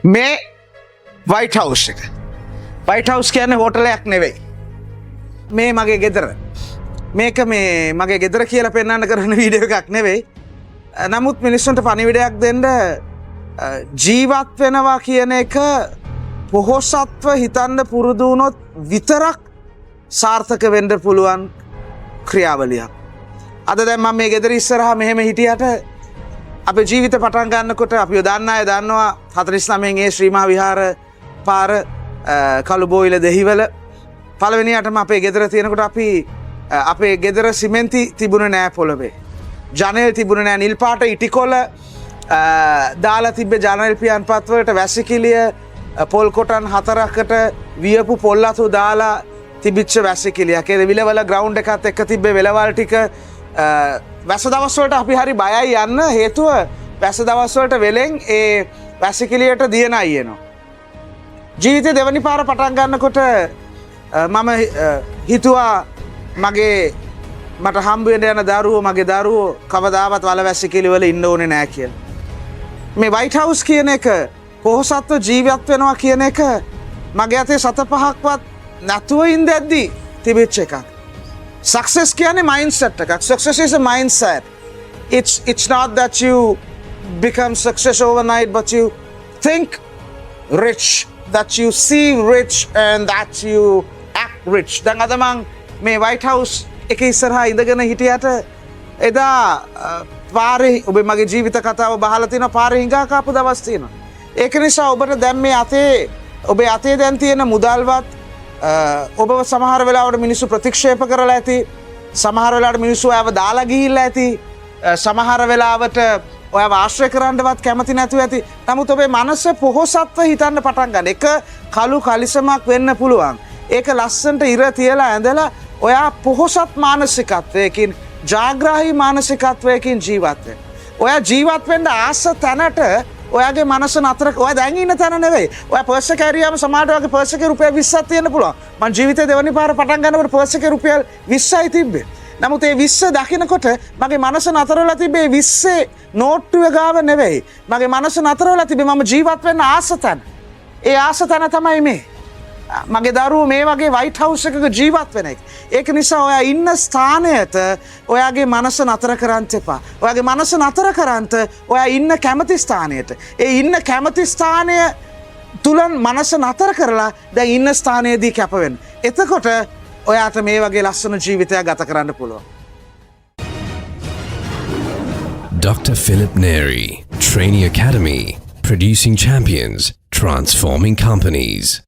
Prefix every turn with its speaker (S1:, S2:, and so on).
S1: මේ white house එක. White house කියන්නේ හෝටලයක් නෙවෙයි. මේ මගේ ගෙදර. මේක මේ මගේ ගෙදර කියලා පෙන්වන්න කරන වීඩියෝ එකක් නෙවෙයි. නමුත් මිනිස්සුන්ට පණිවිඩයක් දෙන්න ජීවත් වෙනවා කියන එක පොහොසත්ව හිතන්න පුරුදු වුණොත් විතරක් සාර්ථක වෙන්න පුළුවන් ක්‍රියාවලියක්. අද දැන් මම මේ ගෙදර ඉස්සරහා මෙහෙම හිටියට අපේ ජීවිත පටන් ගන්නකොට අපි දන්න අය දන්නවා 49 ඒ ශ්‍රී මහා විහාර පාර කළුබෝවිල දෙහිවල පළවෙනියටම අපේ ගෙදර තියෙනකොට අපි අපේ ගෙදර සිමෙන්ති තිබුණේ නෑ පොළවේ. ජනෙල් තිබුණේ නෑ නිල් පාට ඉටිකොල දාලා තිබ්බේ ජනෙල් පියන් පත්වලට වැසිකිළිය පොල් කොටන් 4කට වියපු පොල් අතු දාලා තිබිච්ච වැසිකිළියක්. ඒ විලවල ග්‍රවුන්ඩ් එකත් එක්ක තිබ්බේ වෙලවල් ටික වැස දවස්වලට අපි හරි බයයි යන්න හේතුව වැස දවස්වලට වෙලෙන් ඒ වැසිකිළියට දියන අයියනවා. ජීවිතේ දෙවනි පාර පටන් ගන්නකොට මම හිතුවා මගේ මට හම්බ වෙන්න යන දරුවෝ මගේ දරුවෝ කවදාවත් වල වැසිකිළි වල ඉන්න ඕනේ නෑ කියලා. මේ වයිට් හවුස් කියන එක පොහොසත්ව ජීවත් වෙනවා කියන එක මගේ අතේ 7-5ක්වත් නැතුව ඉඳද්දි තිබිච්ච එකක්. Success කියන්නේ mindset එකක්. Success is a mindset. It's not that you become success overnight, but you think rich, that you see rich and that you act rich. දැන් අද මං මේ White House එක ඉස්සරහා ඉඳගෙන හිටියට එදා පාරේ ඔබ මගේ ජීවිත කතාව බහලා තියෙනවා පාරේ හිඟා කාපු දවස් තියෙනවා. ඒක නිසා ඔබට දැන් මේ අතේ ඔබේ අතේ දැන් තියෙන මුදල්වත් ඔබව සමහර වෙලාවට මිනිස්සු ප්‍රතික්ෂේප කරලා ඇති. සමහර වෙලාවට මිනිස්සු ඔයව දාලා ගිහිල්ලා ඇති. සමහර වෙලාවට ඔයව ආශ්‍රය කරන්නවත් කැමති නැතුව ඇති. නමුත් ඔබේ මනස පොහොසත්ව හිතන්න පටන් ගන්න. එක කළු කලිසමක් වෙන්න පුළුවන්. ඒක ලස්සනට ඉර තියලා ඇඳලා ඔයා පොහොසත් මානසිකත්වයකින් ජාග්‍රාහී මානසිකත්වයකින් ජීවත් වෙන්න. ඔයා ජීවත් වෙන්න ආස තැනට ඔයාගේ මනස නතර ඔයා දැන් ඉන්න තැන නෙවෙයි. ඔයා පර්ස් එක ඇරියාම සමහරට වගේ පර්ස් එකේ රුපියල් 20ක් තියෙන්න පුළුවන්. මං ජීවිතේ දෙවනි පාර පටන් ගන්නකොට පර්ස් එකේ රුපියල් 20යි තිබ්බේ. නමුත් ඒ 20 දකිනකොට මගේ මනස නතර වෙලා තිබ්බේ 20 නෝට්ටුව ගාව නෙවෙයි. මගේ මනස නතර වෙලා තිබ්බේ මම ජීවත් වෙන්න ආස තැන. ඒ ආස තැන තමයි මේ. මගේ දරුවෝ මේ වගේ වයිට් හවුස් එකක ජීවත් වෙන එක. ඒක නිසා ඔයා ඉන්න ස්ථානයට ඔයාගේ මනස නතර කරන්න එපා. ඔයාගේ මනස නතර කරන්න ඔයා ඉන්න කැමති ස්ථානයට. ඒ ඉන්න කැමති ස්ථානය තුල මනස නතර කරලා දැන් ඉන්න ස්ථානයේදී කැප වෙන්න. එතකොට ඔයාට මේ වගේ ලස්සන ජීවිතයක් ගත කරන්න පුළුවන්.
S2: Dr. Philip Neri, Trainee Academy, producing champions, transforming companies.